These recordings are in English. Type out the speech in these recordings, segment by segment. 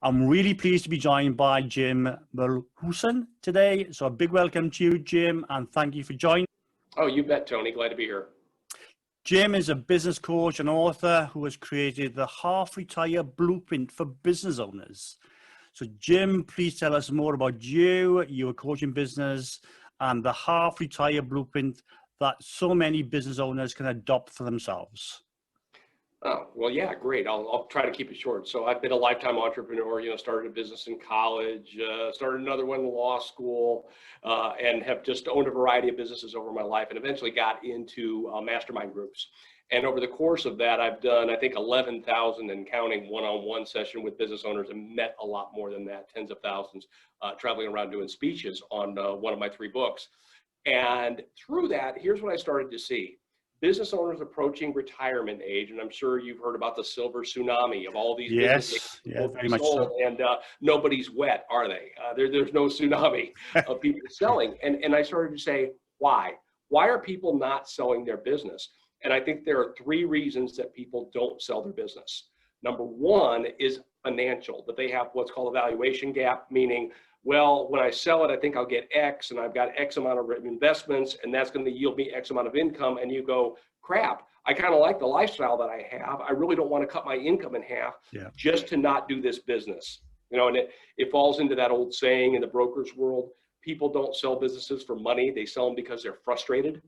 I'm really pleased to be joined by Jim Muehlhausen today. So a big welcome to you, Jim, and thank you for joining. Oh, you bet, Tony. Glad to be here. Jim is a business coach and author who has created the half-retire blueprint for business owners. So Jim, please tell us more about you, your coaching business, and the half-retire blueprint that so many business owners can adopt for themselves. Oh, well, yeah, great. I'll try to keep it short. So I've been a lifetime entrepreneur, started a business in college, started another one in law school, and have just owned a variety of businesses over my life and eventually got into mastermind groups. And over the course of that, I've done, I think, 11,000 and counting one-on-one session with business owners and met a lot more than that, tens of thousands, traveling around doing speeches on one of my 3 books. And through that, here's what I started to see. Business owners approaching retirement age, and I'm sure you've heard about the silver tsunami of all these businesses. Yeah, very much so. And nobody's wet, are they? There's no tsunami of people selling. And I started to say, why? Why are people not selling their business? And I think there are 3 reasons that people don't sell their business. Number 1 is financial, that they have what's called a valuation gap, meaning, well, when I sell it, I think I'll get X, and I've got X amount of investments, and that's going to yield me X amount of income. And you go, crap, I kind of like the lifestyle that I have. I really don't want to cut my income in half just to not do this business. And it falls into that old saying in the broker's world, people don't sell businesses for money. They sell them because they're frustrated.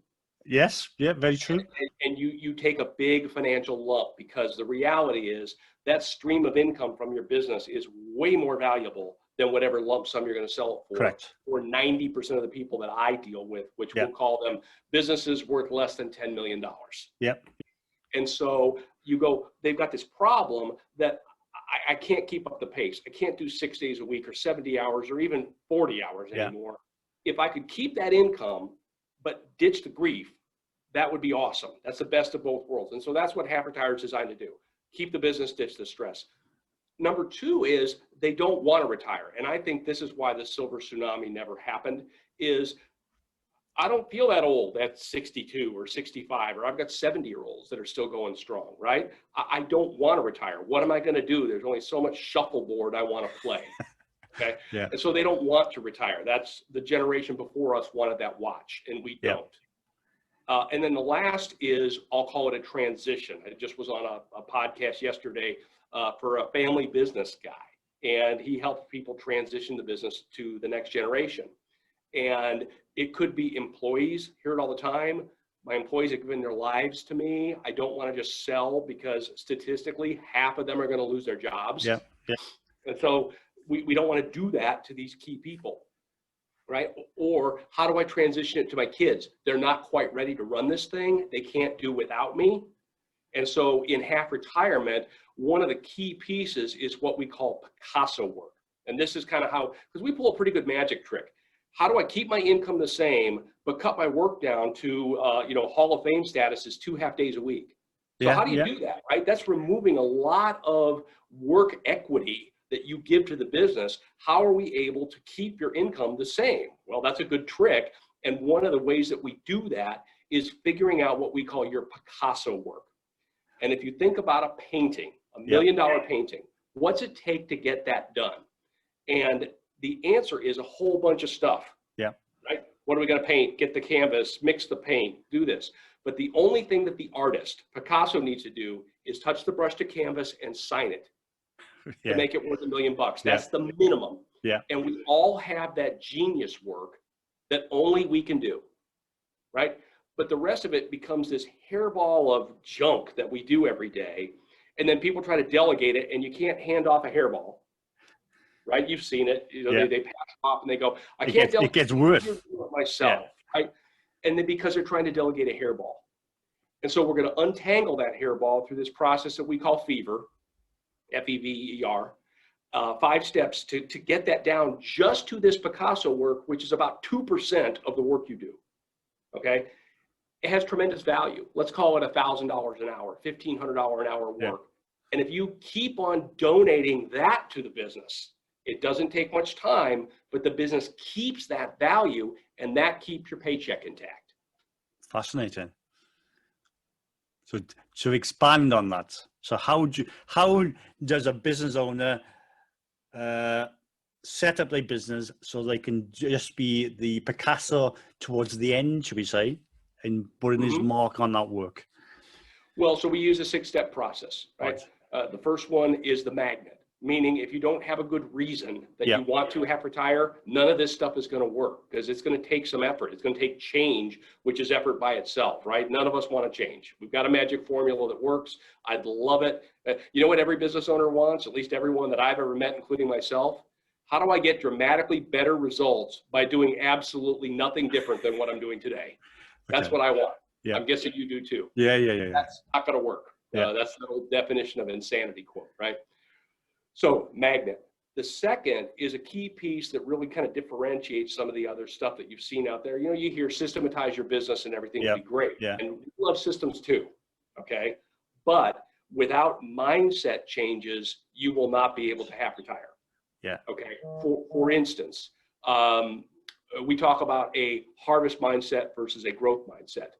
Yes, yeah, very true. And you take a big financial lump, because the reality is that stream of income from your business is way more valuable than whatever lump sum you're going to sell it for. Correct. For 90% of the people that I deal with, which we'll call them businesses worth less than $10 million. Yep. And so you go, they've got this problem that I can't keep up the pace. I can't do 6 days a week or 70 hours or even 40 hours anymore. If I could keep that income, but ditch the grief, that would be awesome. That's the best of both worlds. And so that's what Half Retire is designed to do. Keep the business, ditch the stress. Number 2 is they don't want to retire. And I think this is why the silver tsunami never happened, is I don't feel that old at 62 or 65, or I've got 70-year-olds that are still going strong, right? I don't want to retire. What am I going to do? There's only so much shuffleboard I want to play. Okay. Yeah. And so they don't want to retire. That's the generation before us wanted that watch, and we don't. And then the last is, I'll call it a transition. I just was on a podcast yesterday for a family business guy, and he helped people transition the business to the next generation. And it could be employees, hear it all the time. My employees have given their lives to me. I don't want to just sell, because statistically, half of them are going to lose their jobs. Yeah. And so we don't want to do that to these key people, right? Or how do I transition it to my kids? They're not quite ready to run this thing. They can't do without me. And so in half retirement, one of the key pieces is what we call Picasso work. And this is kind of how, because we pull a pretty good magic trick. How do I keep my income the same, but cut my work down to, Hall of Fame status is 2 half days a week? So how do you do that, right? That's removing a lot of work equity that you give to the business. How are we able to keep your income the same? Well, that's a good trick. And one of the ways that we do that is figuring out what we call your Picasso work. And if you think about a painting, $1 million painting, what's it take to get that done? And the answer is a whole bunch of stuff. Right? What are we going to paint? Get the canvas, mix the paint, do this. But the only thing that the artist, Picasso, needs to do is touch the brush to canvas and sign it to make it worth $1 million. That's the minimum. And we all have that genius work that only we can do, right? But the rest of it becomes this hairball of junk that we do every day. And then people try to delegate it, and you can't hand off a hairball, right? You've seen it. They pass off and they go, I can't delegate. It gets worse. Myself, right? And then because they're trying to delegate a hairball. And so we're going to untangle that hairball through this process that we call Fever, F-E-V-E-R, 5 steps to get that down just to this Picasso work, which is about 2% of the work you do, okay? It has tremendous value. Let's call it $1,000 an hour, $1,500 an hour work. And if you keep on donating that to the business, it doesn't take much time, but the business keeps that value, and that keeps your paycheck intact. Fascinating. So to expand on that, so how does a business owner set up their business so they can just be the Picasso towards the end, should we say, and putting his mark on that work? Well, so we use a 6-step process, right? The first one is the magnet, meaning if you don't have a good reason that you want to have retire, none of this stuff is going to work because it's going to take some effort. It's going to take change, which is effort by itself, right? None of us want to change. We've got a magic formula that works. I'd love it. You know what every business owner wants, at least everyone that I've ever met, including myself? How do I get dramatically better results by doing absolutely nothing different than what I'm doing today? That's what I want. Yeah. I'm guessing you do too. Yeah. That's not going to work. That's the whole definition of insanity quote, right? So magnet. The second is a key piece that really kind of differentiates some of the other stuff that you've seen out there. You know, you hear systematize your business and everything will be great. And we love systems too, okay? But without mindset changes, you will not be able to have retire. Okay. For instance, we talk about a harvest mindset versus a growth mindset.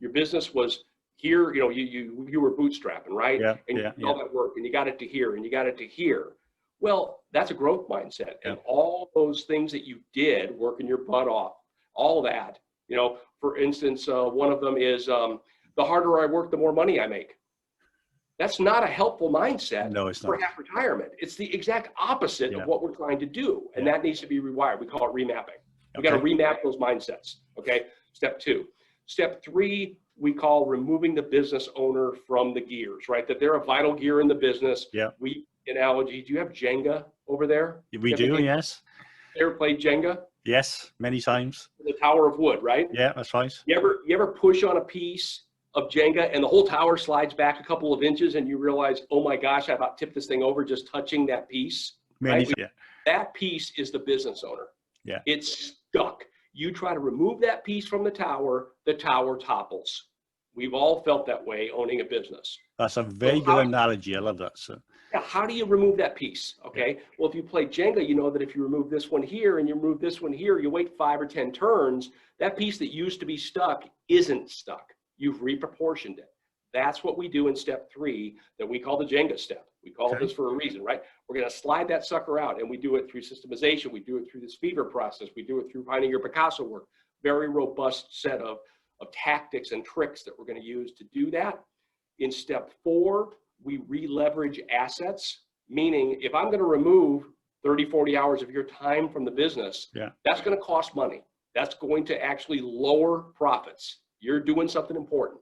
Your business was here, you know, you were bootstrapping, right? And you did all that work and you got it to here and you got it to here. Well, that's a growth mindset. And all those things that you did, working your butt off, all that, you know, for instance, one of them is the harder I work, the more money I make. That's not a helpful mindset for half retirement. It's the exact opposite of what we're trying to do. And that needs to be rewired. We call it remapping. We got to remap those mindsets. Okay. Step 2. Step 3, we call removing the business owner from the gears, right? That they're a vital gear in the business. We analogy. Do you have Jenga over there? We do, yes. Ever played Jenga? Yes, many times. The Tower of Wood, right? Yeah, that's right. You ever push on a piece of Jenga and the whole tower slides back a couple of inches and you realize, oh my gosh, I about tipped this thing over just touching that piece. That piece is the business owner. It's stuck. You try to remove that piece from the tower topples. We've all felt that way owning a business. That's a very good analogy. I love that. So. Yeah, how do you remove that piece? Okay. Well, if you play Jenga, you know that if you remove this one here and you remove this one here, you wait 5 or 10 turns, that piece that used to be stuck isn't stuck. You've reproportioned it. That's what we do in step 3 that we call the Jenga step. We call this for a reason, right? We're going to slide that sucker out, and we do it through systemization. We do it through this fever process. We do it through finding your Picasso work. Very robust set of tactics and tricks that we're going to use to do that. In step 4, we re-leverage assets, meaning if I'm going to remove 30, 40 hours of your time from the business, that's going to cost money. That's going to actually lower profits. You're doing something important.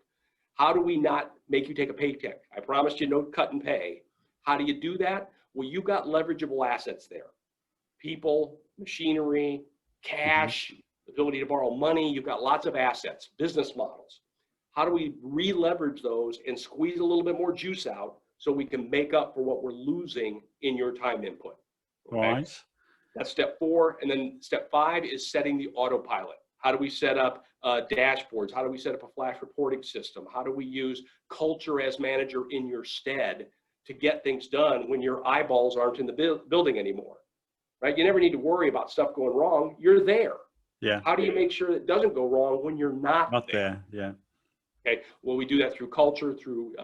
How do we not make you take a paycheck? I promised you no cut and pay. How do you do that? Well, you've got leverageable assets there. People, machinery, cash, ability to borrow money. You've got lots of assets, business models. How do we re-leverage those and squeeze a little bit more juice out so we can make up for what we're losing in your time input? Okay? That's step 4. And then step 5 is setting the autopilot. How do we set up dashboards? How do we set up a flash reporting system? How do we use culture as manager in your stead to get things done when your eyeballs aren't in the building anymore, right? You never need to worry about stuff going wrong. You're there. How do you make sure that it doesn't go wrong when you're not there? Okay. Well, we do that through culture, through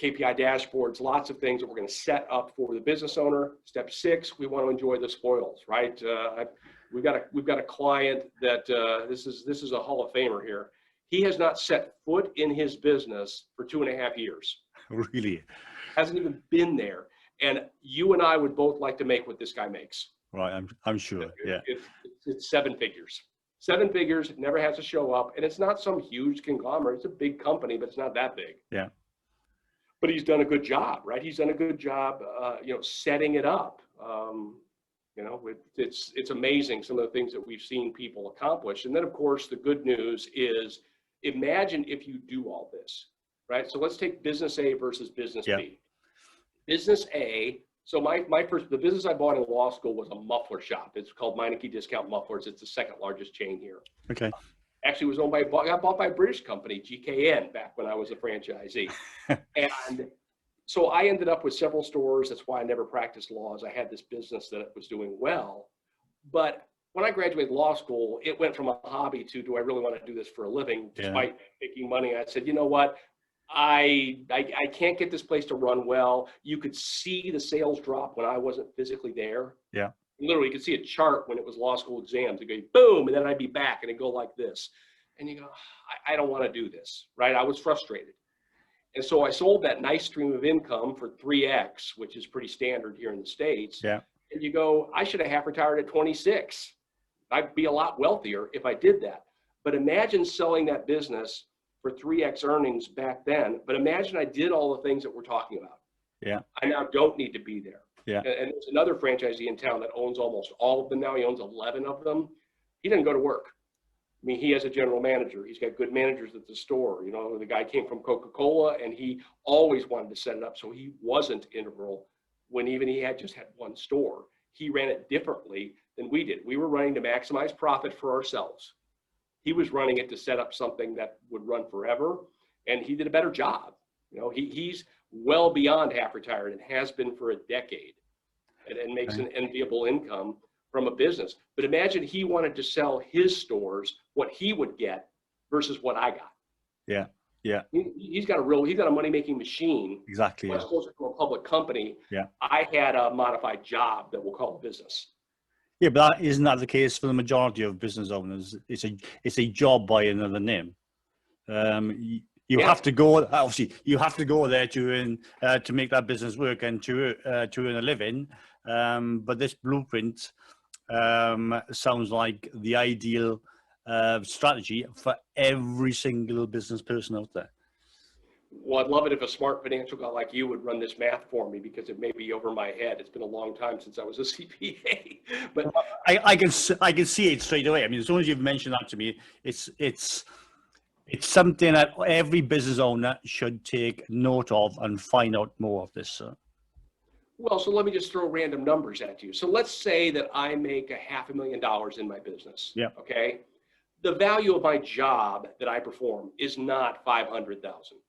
KPI dashboards, lots of things that we're going to set up for the business owner. Step 6, we want to enjoy the spoils, right? We've got a client that this is a Hall of Famer here. He has not set foot in his business for 2.5 years. Really? Hasn't even been there. And you and I would both like to make what this guy makes. Right, I'm sure. It's 7 figures. 7 figures. It never has to show up, and it's not some huge conglomerate. It's a big company, but it's not that big. But he's done a good job, right? He's done a good job, setting it up. It's amazing some of the things that we've seen people accomplish. And then, of course, the good news is, imagine if you do all this, right? So let's take business A versus business B. Business A. So the business I bought in law school was a muffler shop. It's called Meineke Discount Mufflers. It's the 2nd largest chain here. Okay. Actually, it was got bought by a British company, GKN, back when I was a franchisee. And so I ended up with several stores. That's why I never practiced law, as I had this business that was doing well. But when I graduated law school, it went from a hobby to, do I really want to do this for a living? Despite making money, I said, you know what? I can't get this place to run well. You could see the sales drop when I wasn't physically there. Yeah. Literally, you could see a chart when it was law school exams. It'd go boom, and then I'd be back, and it'd go like this. And you go, I don't want to do this, right? I was frustrated. And so I sold that nice stream of income for 3x, which is pretty standard here in the States. Yeah. And you go, I should have half retired at 26. I'd be a lot wealthier if I did that. But imagine selling that business for 3x earnings back then. But imagine I did all the things that we're talking about. Yeah. I now don't need to be there. Yeah. And there's another franchisee in town that owns almost all of them now. He owns 11 of them. He doesn't go to work. I mean, he has a general manager. He's got good managers at the store. You know, the guy came from Coca-Cola, and he always wanted to set it up so he wasn't integral when even he had just had one store. He ran it differently than we did. We were running to maximize profit for ourselves. He was running it to set up something that would run forever, and he did a better job. You know, he's well beyond half retired and has been for a decade, and makes an enviable income from a business. But imagine he wanted to sell his stores what he would get versus what I got. Yeah. Yeah. He's got a money-making machine. Exactly. Much closer to a public company. Yeah. I had a modified job that we'll call a business. Yeah, but isn't that the case for the majority of business owners? It's a job by another name. You have to go. Obviously, you have to go there to make that business work and to earn a living. But this blueprint sounds like the ideal strategy for every single business person out there. Well, I'd love it if a smart financial guy like you would run this math for me, because it may be over my head. It's been a long time since I was a CPA. But I can see it straight away. I mean, as soon as you've mentioned that to me, it's something that every business owner should take note of and find out more of this. Well, so let me just throw random numbers at you. So let's say that I make $500,000 in my business. Yeah. Okay. The value of my job that I perform is not $500,000.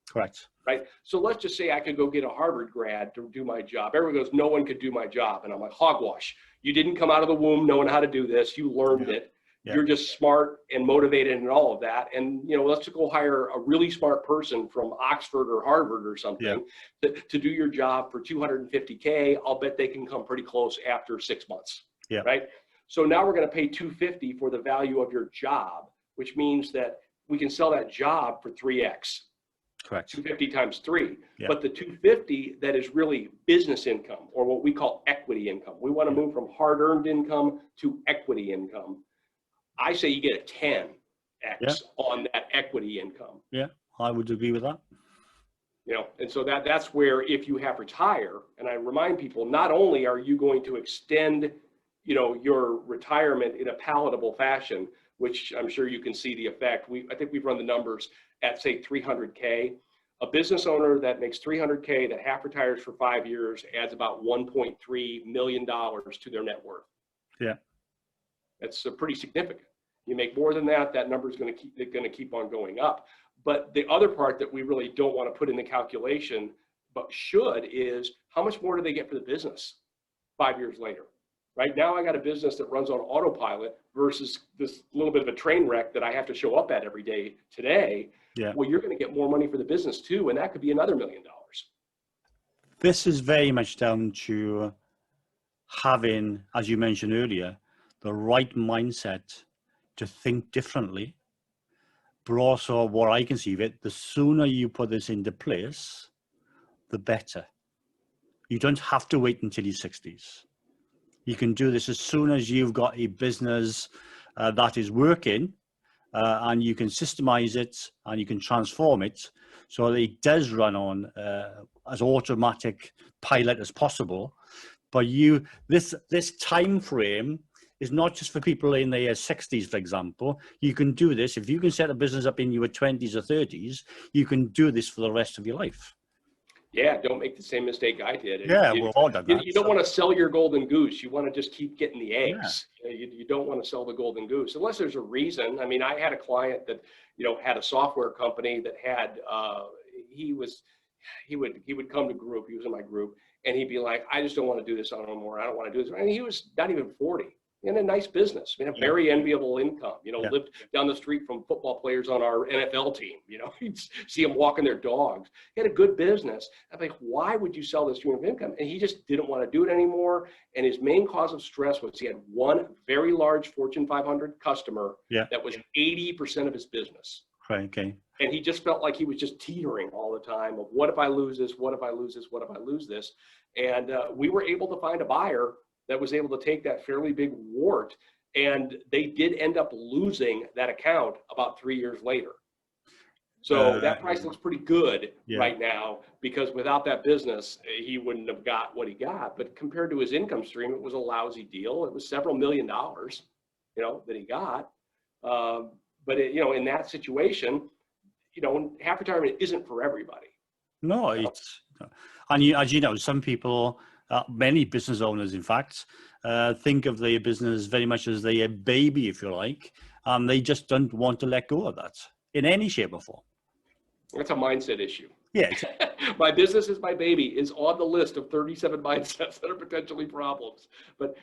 Correct. Right. So let's just say I could go get a Harvard grad to do my job. Everyone goes, no one could do my job. And I'm like, hogwash. You didn't come out of the womb knowing how to do this. You learned it. Yeah. You're just smart and motivated and all of that. And, you know, let's go hire a really smart person from Oxford or Harvard or something to do your job for $250K. I'll bet they can come pretty close after 6 months. Yeah. Right. So now we're going to pay $250 for the value of your job, which means that we can sell that job for 3x. Correct. 250 times 3. Yeah. But the 250 that is really business income, or what we call equity income. We want to move from hard-earned income to equity income. I say you get a 10x on that equity income. Yeah, I would agree with that. You know, and so that's where, if you have retire, and I remind people, not only are you going to extend, you know, your retirement in a palatable fashion, which I'm sure you can see the effect. I think we've run the numbers at, say, 300K. A business owner that makes 300K that half retires for 5 years adds about $1.3 million to their net worth. Yeah. That's pretty significant. You make more than that, that number is going to keep on going up. But the other part that we really don't want to put in the calculation, but should, is how much more do they get for the business 5 years later? Right now, I got a business that runs on autopilot versus this little bit of a train wreck that I have to show up at every day today. Yeah. Well, you're going to get more money for the business too, and that could be another $1 million. This is very much down to having, as you mentioned earlier, the right mindset to think differently. But also, what I can see of it, the sooner you put this into place, the better. You don't have to wait until your 60s. You can do this as soon as you've got a business that is working, and you can systemize it and you can transform it so that it does run on as automatic pilot as possible. But this time frame is not just for people in their 60s, for example. You can do this. If you can set a business up in your 20s or 30s, you can do this for the rest of your life. Yeah, don't make the same mistake I did. Yeah, we've all done that. You don't want to sell your golden goose. You want to just keep getting the eggs. Yeah. You don't want to sell the golden goose unless there's a reason. I mean, I had a client that, you know, had a software company that had, he would come to group. He was in my group, and he'd be like, I just don't want to do this anymore. I don't want to do this. And he was not even 40. in a nice business, a very enviable income, lived down the street from football players on our NFL team, you'd see them walking their dogs. He had a good business. I'm like, why would you sell this stream of income? And he just didn't want to do it anymore. And his main cause of stress was he had one very large Fortune 500 customer that was 80% of his business. Right, okay. And he just felt like he was just teetering all the time of, what if I lose this? What if I lose this? What if I lose this? And we were able to find a buyer that was able to take that fairly big wart, and they did end up losing that account about 3 years later. So that price looks pretty good right now, because without that business, he wouldn't have got what he got. But compared to his income stream, it was a lousy deal. It was several $1 million, that he got. But in that situation, half retirement isn't for everybody. No, it's, and as you know, some people, many business owners, in fact, think of their business very much as their baby, if you like, and they just don't want to let go of that in any shape or form. That's a mindset issue. Yeah. My business is my baby is on the list of 37 mindsets that are potentially problems. But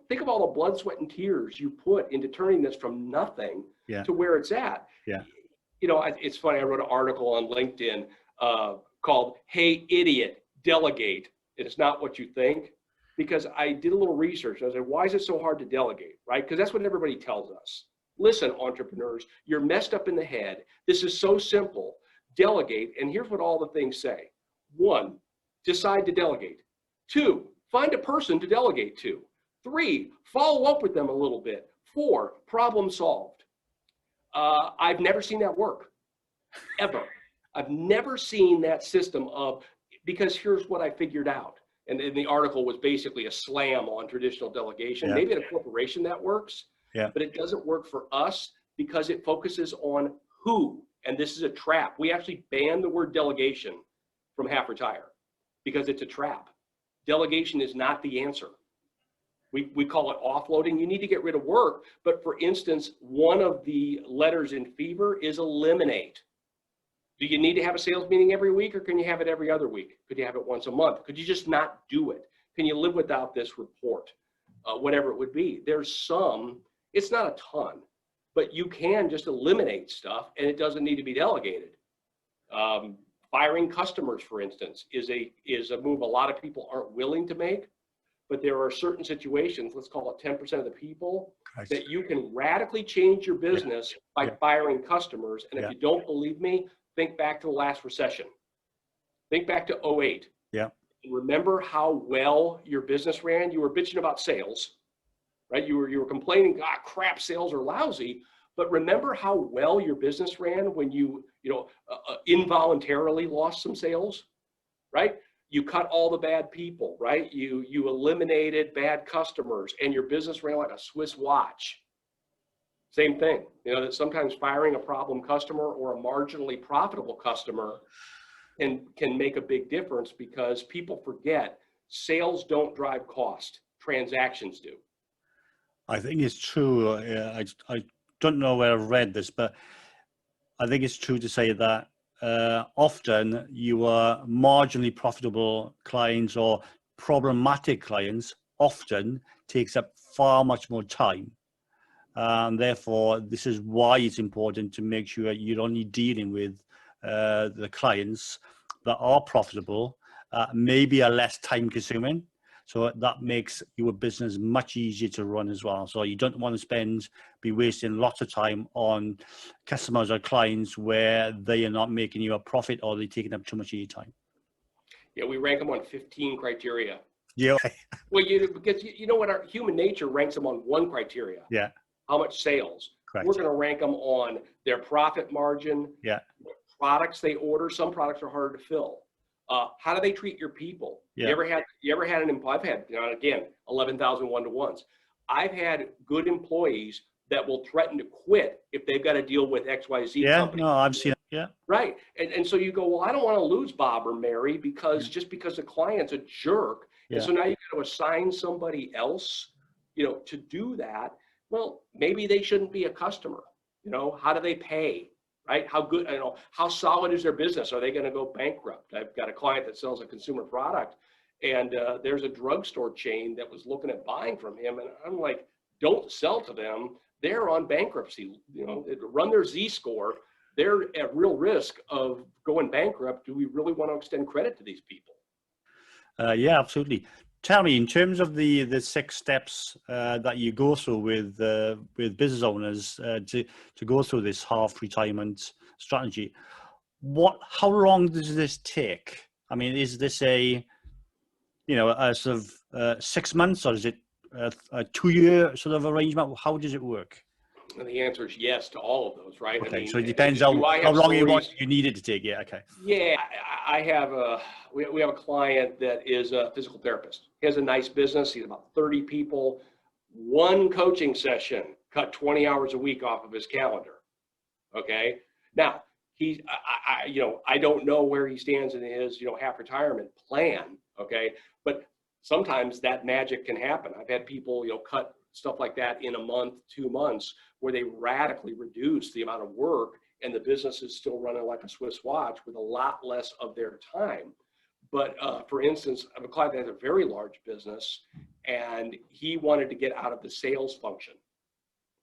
think of all the blood, sweat, and tears you put into turning this from nothing to where it's at. Yeah. It's funny. I wrote an article on LinkedIn called "Hey Idiot, Delegate." It's not what you think, because I did a little research. I said, why is it so hard to delegate, right? Because that's what everybody tells us. Listen, entrepreneurs, you're messed up in the head. This is so simple. Delegate, and here's what all the things say. 1, decide to delegate. 2, find a person to delegate to. 3, follow up with them a little bit. 4, problem solved. I've never seen that work, ever. I've never seen that system because here's what I figured out. And the article was basically a slam on traditional delegation. Maybe at a corporation that works, but it doesn't work for us because it focuses on who. And this is a trap. We actually banned the word delegation from Half Retire because it's a trap. Delegation is not the answer. We call it offloading. You need to get rid of work. But for instance, one of the letters in Fever is eliminate. Do you need to have a sales meeting every week, or can you have it every other week? Could you have it once a month? Could you just not do it? Can you live without this report? Whatever it would be. There's some, it's not a ton, but you can just eliminate stuff and it doesn't need to be delegated. Firing customers, for instance, is a move a lot of people aren't willing to make, but there are certain situations, let's call it 10% of the people, that you can radically change your business by firing customers. And if you don't believe me, think back to the last recession. Think back to 2008. Yeah. Remember how well your business ran? You were bitching about sales, right? You were complaining, crap, sales are lousy. But remember how well your business ran when you involuntarily lost some sales, right? You cut all the bad people, right? You eliminated bad customers, and your business ran like a Swiss watch. Same thing, that sometimes firing a problem customer or a marginally profitable customer can make a big difference, because people forget sales don't drive cost, transactions do. I think it's true. I don't know where I've read this, but I think it's true to say that often your marginally profitable clients or problematic clients often takes up far much more time. Therefore, this is why it's important to make sure you're only dealing with the clients that are profitable, maybe are less time consuming. So that makes your business much easier to run as well. So you don't want to be wasting lots of time on customers or clients where they are not making you a profit or they're taking up too much of your time. Yeah, we rank them on 15 criteria. Yeah. Well, because you know what, our human nature ranks them on one criteria. Yeah. How much sales? Correct. We're going to rank them on their profit margin. Yeah. What products they order. Some products are harder to fill. How do they treat your people? Yeah. You ever had I've had, again, 11,000 one-to-ones. I've had good employees that will threaten to quit if they've got to deal with XYZ company. No, I've seen it. Yeah. Right. And so you go, well, I don't want to lose Bob or Mary because the client's a jerk. Yeah. And so now you got to assign somebody else, to do that. Well, maybe they shouldn't be a customer. How do they pay? Right? How good, how solid is their business? Are they going to go bankrupt? I've got a client that sells a consumer product, And there's a drugstore chain that was looking at buying from him. And I'm like, don't sell to them. They're on bankruptcy, run their Z-score. They're at real risk of going bankrupt. Do we really want to extend credit to these people? Yeah, absolutely. Tell me, in terms of the 6 steps that you go through with business owners to go through this half retirement strategy, how long does this take? I mean, is this a sort of 6 months, or is it a 2-year sort of arrangement? How does it work? And the answer is yes to all of those, right? Okay, I mean, so it depends how long you need it to take. Yeah, okay. Yeah, I have we have a client that is a physical therapist. He has a nice business. He's about 30 people. One coaching session cut 20 hours a week off of his calendar. Okay. Now I don't know where he stands in his, half retirement plan. Okay. But sometimes that magic can happen. I've had people, cut stuff like that in a month, 2 months, where they radically reduce the amount of work and the business is still running like a Swiss watch with a lot less of their time. But for instance, I have a client that has a very large business and he wanted to get out of the sales function,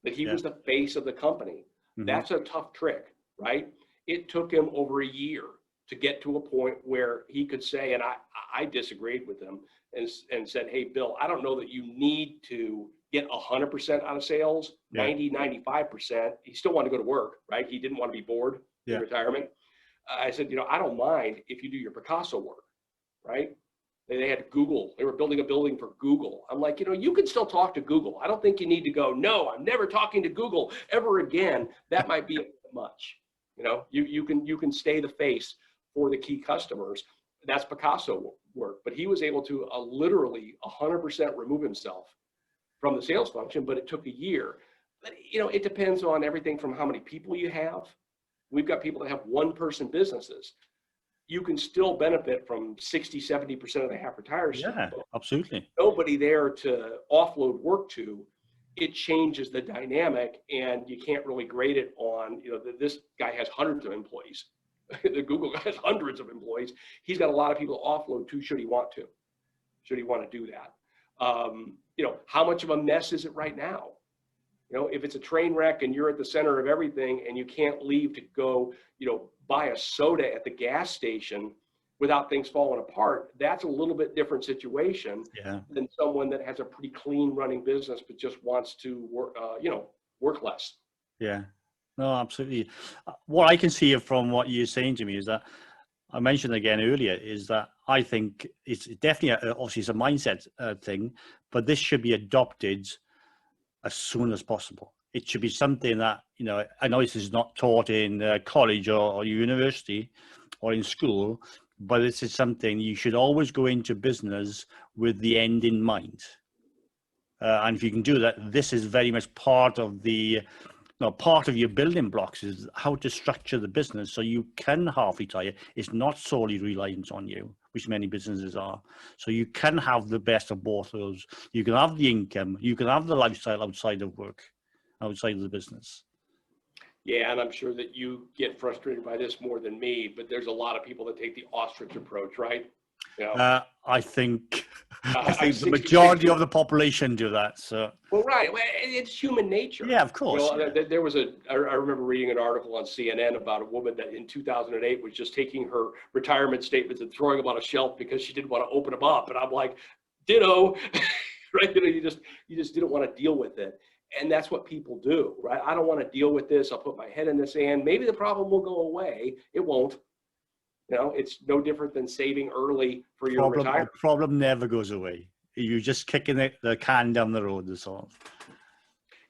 but he was the face of the company. Mm-hmm. That's a tough trick, right? It took him over a year to get to a point where he could say, and I disagreed with him and said, hey, Bill, I don't know that you need to get 100% out of sales, 90, 95%. He still wanted to go to work, right? He didn't want to be bored in retirement. I said, I don't mind if you do your Picasso work, right? They had Google. They were building a building for Google. I'm like, you can still talk to Google. I don't think you need to go, no, I'm never talking to Google ever again. That might be a bit much. You can stay the face for the key customers. That's Picasso work. But he was able to literally 100% remove himself from the sales function, but it took a year. But, it depends on everything from how many people you have. We've got people that have one-person businesses. You can still benefit from 60, 70% of the half retired stuff. Yeah, absolutely. Nobody there to offload work to. It changes the dynamic, and you can't really grade it on, this guy has hundreds of employees. The Google guy has hundreds of employees. He's got a lot of people to offload to, should he want to do that. How much of a mess is it right now? If it's a train wreck and you're at the center of everything and you can't leave to go, buy a soda at the gas station without things falling apart, that's a little bit different situation than someone that has a pretty clean running business but just wants to work less. Yeah. No, absolutely. What I can see from what you're saying to me is that I mentioned again earlier is that I think it's definitely obviously it's a mindset thing, but this should be adopted as soon as possible. It should be something that, I know this is not taught in college or university or in school, but this is something you should always go into business with the end in mind. And if you can do that, this is very much part of part of your building blocks is how to structure the business so you can half retire. It's not solely reliant on you, which many businesses are. So you can have the best of both of those. You can have the income, you can have the lifestyle outside of work, outside of the business. Yeah, and I'm sure that you get frustrated by this more than me, but there's a lot of people that take the ostrich approach, right? I think the majority of the population do that. So. Well, right. It's human nature. Yeah, of course. There was I remember reading an article on CNN about a woman that in 2008 was just taking her retirement statements and throwing them on a shelf because she didn't want to open them up. And I'm like, ditto, right? You just didn't want to deal with it. And that's what people do, right? I don't want to deal with this. I'll put my head in the sand. Maybe the problem will go away. It won't. It's no different than saving early for your retirement. The problem never goes away. You're just kicking the can down the road, that's all.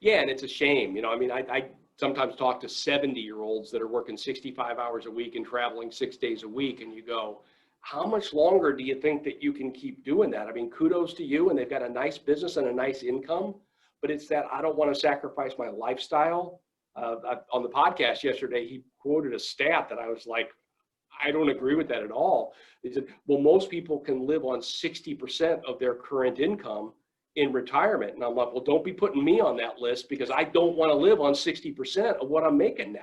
Yeah, and it's a shame. I sometimes talk to 70-year-olds that are working 65 hours a week and traveling 6 days a week, and you go, how much longer do you think that you can keep doing that? I mean, kudos to you, and they've got a nice business and a nice income, but it's that I don't want to sacrifice my lifestyle. On the podcast yesterday, he quoted a stat that I was like, I don't agree with that at all. He said, well, most people can live on 60% of their current income in retirement. And I'm like, well, don't be putting me on that list because I don't want to live on 60% of what I'm making now.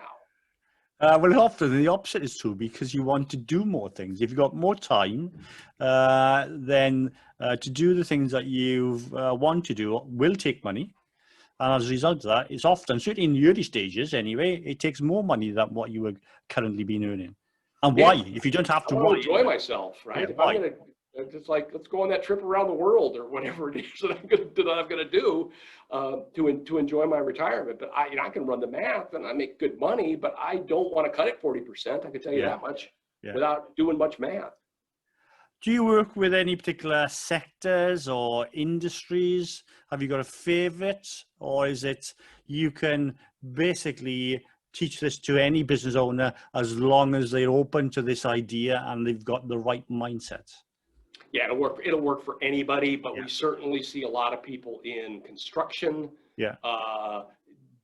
Well, often the opposite is true because you want to do more things. If you've got more time, then to do the things that you want to do will take money. And as a result of that, it's often, certainly in the early stages anyway, it takes more money than what you were currently been earning. And why? Yeah, If you don't have I to, want why? to enjoy myself, right? Yeah, If I'm why? gonna, it's like let's go on that trip around the world or whatever it is that I'm gonna do to enjoy my retirement. But I can run the math and I make good money, but I don't want to cut it 40%. I can tell you Yeah, that much yeah. without doing much math. Do you work with any particular sectors or industries? Have you got a favorite, or is it you can basically teach this to any business owner as long as they're open to this idea and they've got the right mindset? Yeah, it'll work for anybody, but Yeah, we certainly see a lot of people in construction, yeah,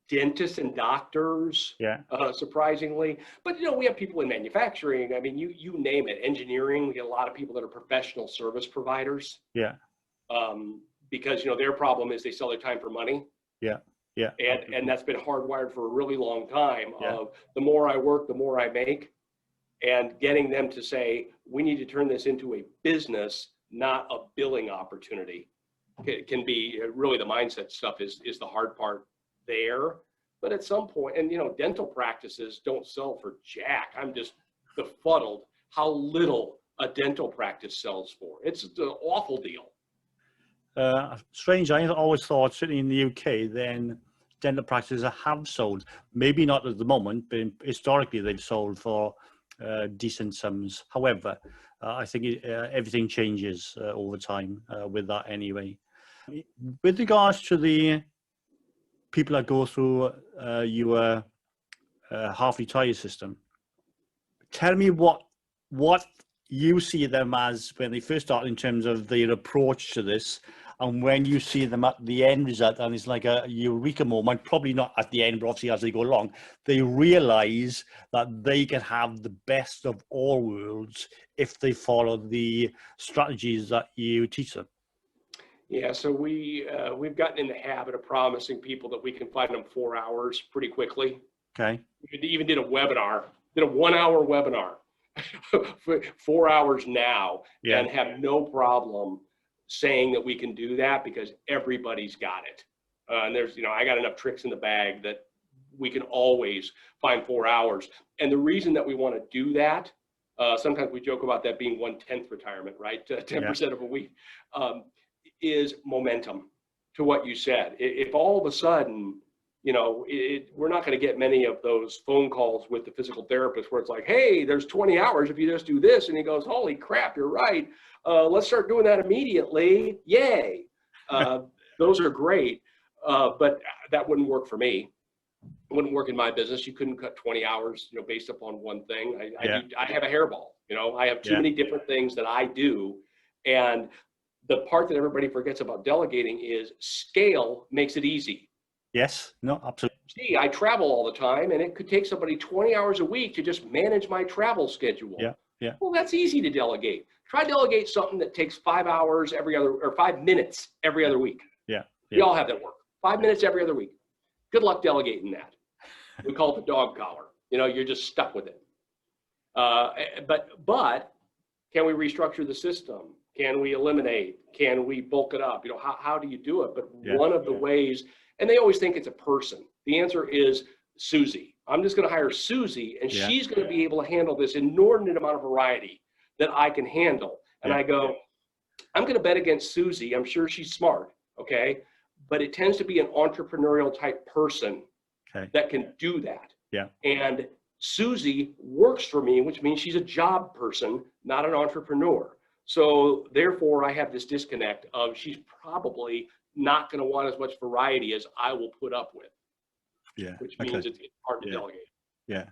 dentists and doctors, yeah, surprisingly. But we have people in manufacturing. I mean, you name it. Engineering, we get a lot of people that are professional service providers, yeah, because their problem is they sell their time for money, yeah, yeah, and that's been hardwired for a really long time. yeah, Of the more I work, the more I make, and getting them to say we need to turn this into a business, not a billing opportunity. It can be really the mindset stuff is the hard part there. But at some point, and dental practices don't sell for jack. I'm just befuddled how little a dental practice sells for. It's an awful deal. Strange. I always thought, certainly in the UK, then dental practices have sold. Maybe not at the moment, but historically they've sold for decent sums. However, I think everything changes over time with that anyway. With regards to the people that go through your half retire system, tell me what you see them as when they first start in terms of their approach to this, and when you see them at the end result, and it's like a eureka moment, probably not at the end, but obviously as they go along, they realize that they can have the best of all worlds if they follow the strategies that you teach them. Yeah, so we've gotten in the habit of promising people that we can find them 4 hours pretty quickly. Okay. We even did a 1-hour webinar for 4 hours now, Yeah. and have no problem saying that we can do that because everybody's got it. And there's, I got enough tricks in the bag that we can always find 4 hours. And the reason that we want to do that, sometimes we joke about that being 1/10 retirement, right? 10% of a week, is momentum to what you said. If all of a sudden, we're not going to get many of those phone calls with the physical therapist where it's like, hey, there's 20 hours if you just do this. And he goes, holy crap, you're right. Let's start doing that immediately. Yay. Those are great. But that wouldn't work for me. It wouldn't work in my business. You couldn't cut 20 hours, based upon one thing. I have a hairball, I have too many different things that I do. And the part that everybody forgets about delegating is scale makes it easy. Yes, no, absolutely. Gee, I travel all the time, and it could take somebody 20 hours a week to just manage my travel schedule. Yeah, yeah. Well, that's easy to delegate. Try delegate something that takes 5 hours or 5 minutes every other week. Yeah, yeah. We all have that work. 5 minutes every other week. Good luck delegating that. We call it the dog collar. You're just stuck with it. But can we restructure the system? Can we eliminate? Can we bulk it up? How do you do it? But one of the ways, and they always think it's a person. The answer is Susie. I'm just going to hire Susie, and she's going to be able to handle this inordinate amount of variety that I can handle. And I go, I'm going to bet against Susie. I'm sure she's smart, okay? But it tends to be an entrepreneurial type person that can do that. Yeah. And Susie works for me, which means she's a job person, not an entrepreneur. So therefore, I have this disconnect of she's probably not going to want as much variety as I will put up with. Yeah. Which means it's hard to delegate. Yeah.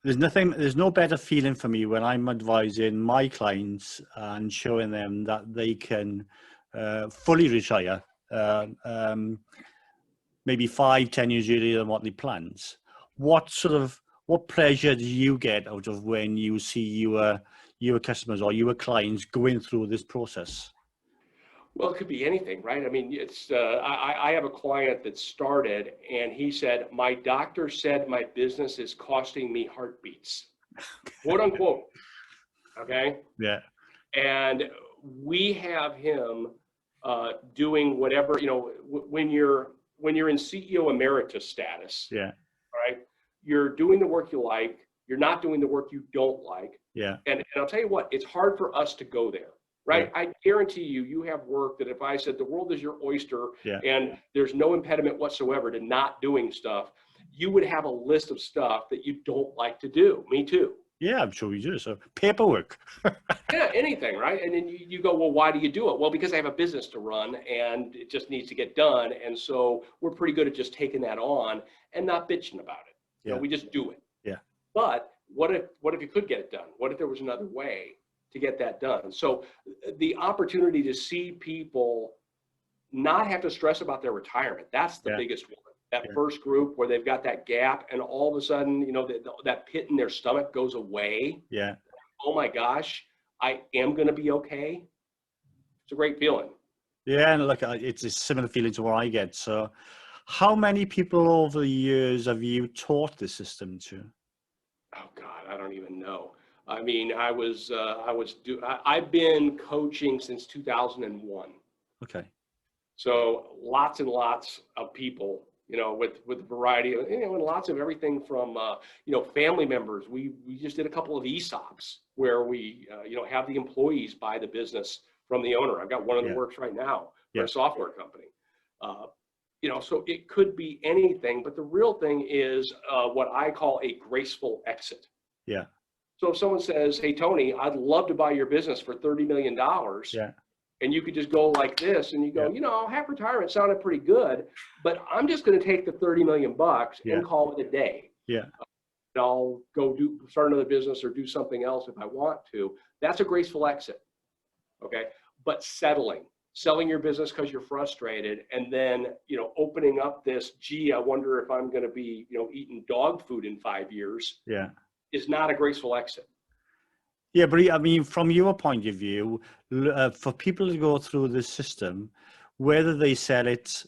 There's no better feeling for me when I'm advising my clients and showing them that they can fully retire maybe 5-10 years earlier than what they planned. What pleasure do you get out of when you see your customers or your clients going through this process? Well, it could be anything, right? I mean, it's I have a client that started, and he said, my doctor said my business is costing me heartbeats, quote unquote. Okay. Yeah. And we have him doing whatever, when you're in CEO emeritus status, Yeah. right? You're doing the work you like, you're not doing the work you don't like. Yeah. And I'll tell you what, it's hard for us to go there, right? Yeah. I guarantee you have work that if I said the world is your oyster Yeah. and there's no impediment whatsoever to not doing stuff, you would have a list of stuff that you don't like to do. Me too. Yeah, I'm sure you do. So paperwork. Yeah, anything, right? And then you go, well, why do you do it? Well, because I have a business to run and it just needs to get done. And so we're pretty good at just taking that on and not bitching about it. Yeah. We just do it. Yeah. But what if you could get it done? What if there was another way to get that done? So the opportunity to see people not have to stress about their retirement, that's the biggest one. That first group where they've got that gap and all of a sudden, that pit in their stomach goes away. Yeah. Oh my gosh, I am going to be okay. It's a great feeling. Yeah, and look, it's a similar feeling to what I get. So how many people over the years have you taught the system to? Oh God, I don't even know. I mean, I've been coaching since 2001. Okay. So lots and lots of people, with a variety of, and lots of everything from, family members. We just did a couple of ESOPs where we, have the employees buy the business from the owner. I've got one of the works right now for a software company. So it could be anything, but the real thing is what I call a graceful exit. Yeah. So if someone says, hey, Tony, I'd love to buy your business for $30 million. Yeah. And you could just go like this and you go, half retirement sounded pretty good, but I'm just going to take the 30 million bucks and call it a day. Yeah. And I'll go start another business or do something else if I want to. That's a graceful exit. Okay. But selling your business because you're frustrated and then, opening up this, gee, I wonder if I'm going to be, eating dog food in 5 years. Yeah. Is not a graceful exit. Yeah, but I mean, from your point of view, for people to go through the system, whether they sell it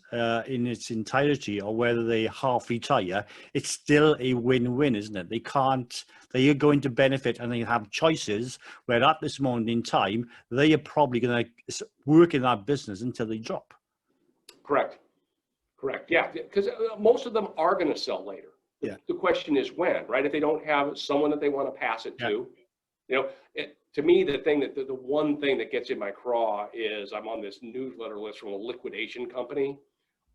in its entirety or whether they half retire, it's still a win-win, isn't it? They are going to benefit and they have choices where at this moment in time, they are probably going to work in that business until they drop. Correct. Yeah, because most of them are going to sell later. The question is when, right? If they don't have someone that they want to pass it to. To me, the one thing that gets in my craw is I'm on this newsletter list from a liquidation company.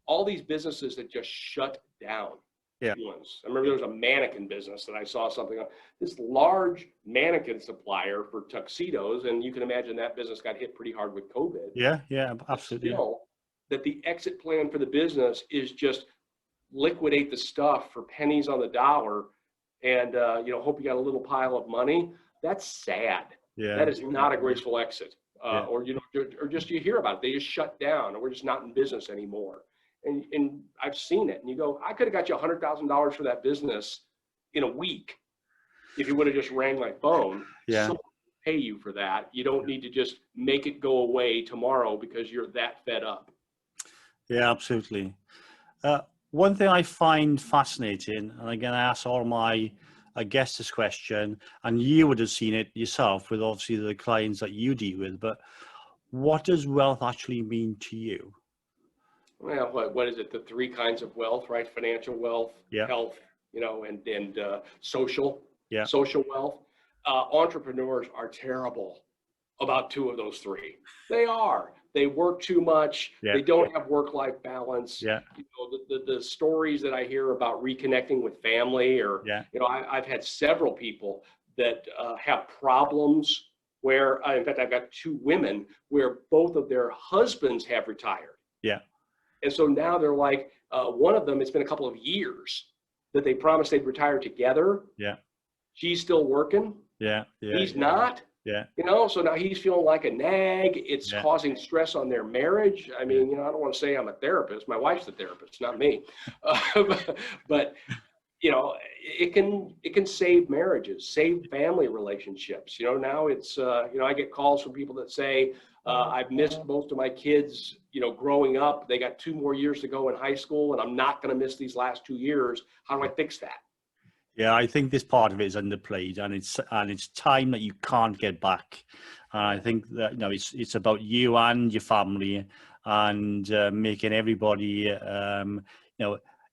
All these businesses that just shut down. Once. I remember there was a mannequin business that I saw something on, this large mannequin supplier for tuxedos, and you can imagine that business got hit pretty hard with COVID. Yeah, absolutely. Still, that the exit plan for the business is just liquidate the stuff for pennies on the dollar, and hope you got a little pile of money. That's sad. Yeah. That is not a graceful exit. Or just you hear about it. They just shut down, or we're just not in business anymore. And I've seen it. And you go, I could have got you $100,000 for that business in a week if you would have just rang my phone. Yeah. Someone will pay you for that. You don't need to just make it go away tomorrow because you're that fed up. Yeah, absolutely. One thing I find fascinating, and again, I ask all my guests this question, and you would have seen it yourself with obviously the clients that you deal with, but what does wealth actually mean to you? Well, what is it? The three kinds of wealth, right? Financial wealth, health, and social wealth. Entrepreneurs are terrible about two of those three. They are. They work too much. They don't have work-life balance. The stories that I hear about reconnecting with family, or I've had several people that have problems where, in fact, I've got two women where both of their husbands have retired. And so now they're like, one of them, it's been a couple of years that they promised they'd retire together. She's still working. He's not. So now he's feeling like a nag. It's causing stress on their marriage. I mean, I don't want to say I'm a therapist. My wife's the therapist, not me. But it can save marriages, save family relationships. Now it's, I get calls from people that say, I've missed most of my kids, growing up. They got 2 more years to go in high school, and I'm not going to miss these last 2 years. How do I fix that? Yeah, I think this part of it is underplayed, and it's time that you can't get back. And I think that it's about you and your family, and making everybody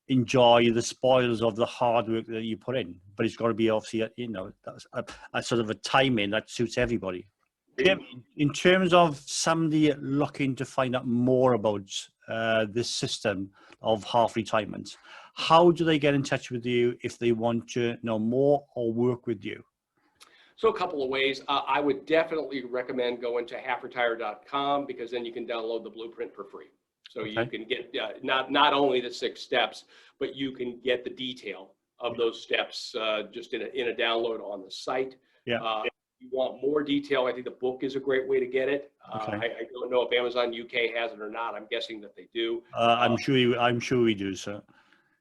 enjoy the spoils of the hard work that you put in. But it's got to be obviously a sort of a timing that suits everybody. Jim, in terms of somebody looking to find out more about this system of half retirement, how do they get in touch with you if they want to know more or work with you? So a couple of ways. I would definitely recommend going to halfretire.com, because then you can download the blueprint for free. So Okay. you can get not only the 6 steps, but you can get the detail of those steps just in a download on the site. Yeah. If you want more detail, I think the book is a great way to get it. Okay. I don't know if Amazon UK has it or not. I'm guessing that they do. I'm sure we do, sir.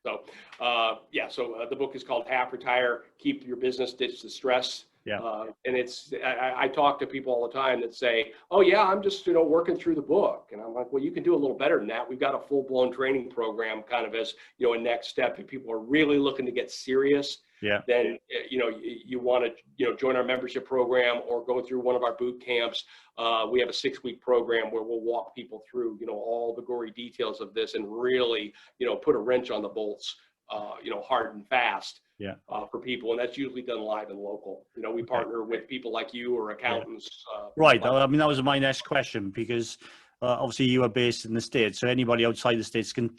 So the book is called Half Retire, Keep Your Business, Ditch the Stress. Yeah. And I talk to people all the time that say, oh yeah, I'm just, working through the book. And I'm like, well, you can do a little better than that. We've got a full-blown training program kind of as, a next step. If people are really looking to get serious, then, you want to, join our membership program or go through one of our boot camps. We have a 6-week program where we'll walk people through, all the gory details of this and really, put a wrench on the bolts, hard and fast. For people, and that's usually done live and local. We partner with people like you or accountants. Right. I mean, that was my next question, because obviously you are based in the States, so anybody outside the States can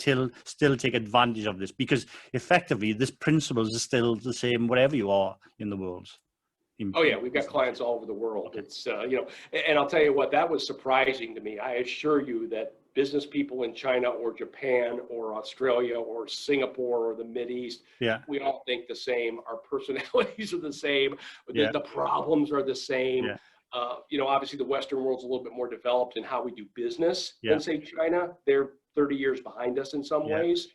still take advantage of this, because effectively this principles is still the same wherever you are in the world. Oh yeah, we've got clients all over the world. It's and I'll tell you what, that was surprising to me. I assure you that business people in China or Japan or Australia or Singapore or the Mideast, we all think the same. Our personalities are the same, but the problems are the same. Obviously the Western world's a little bit more developed in how we do business than say China. They're 30 years behind us in some ways.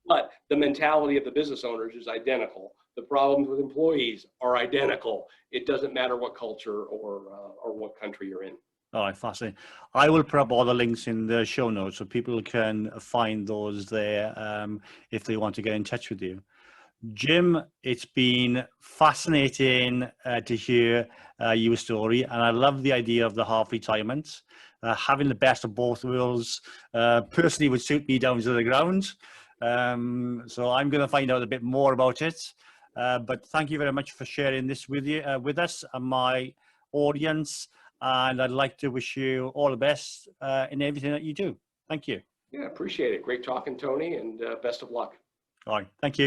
But the mentality of the business owners is identical. The problems with employees are identical. It doesn't matter what culture or what country you're in. All right, fascinating. I will put up all the links in the show notes so people can find those there if they want to get in touch with you. Jim, it's been fascinating to hear your story, and I love the idea of the half retirement. Having the best of both worlds personally would suit me down to the ground. So I'm going to find out a bit more about it. But thank you very much for sharing this with us and my audience. And I'd like to wish you all the best in everything that you do. Thank you. Yeah, appreciate it. Great talking, Tony, and best of luck. All right. Thank you.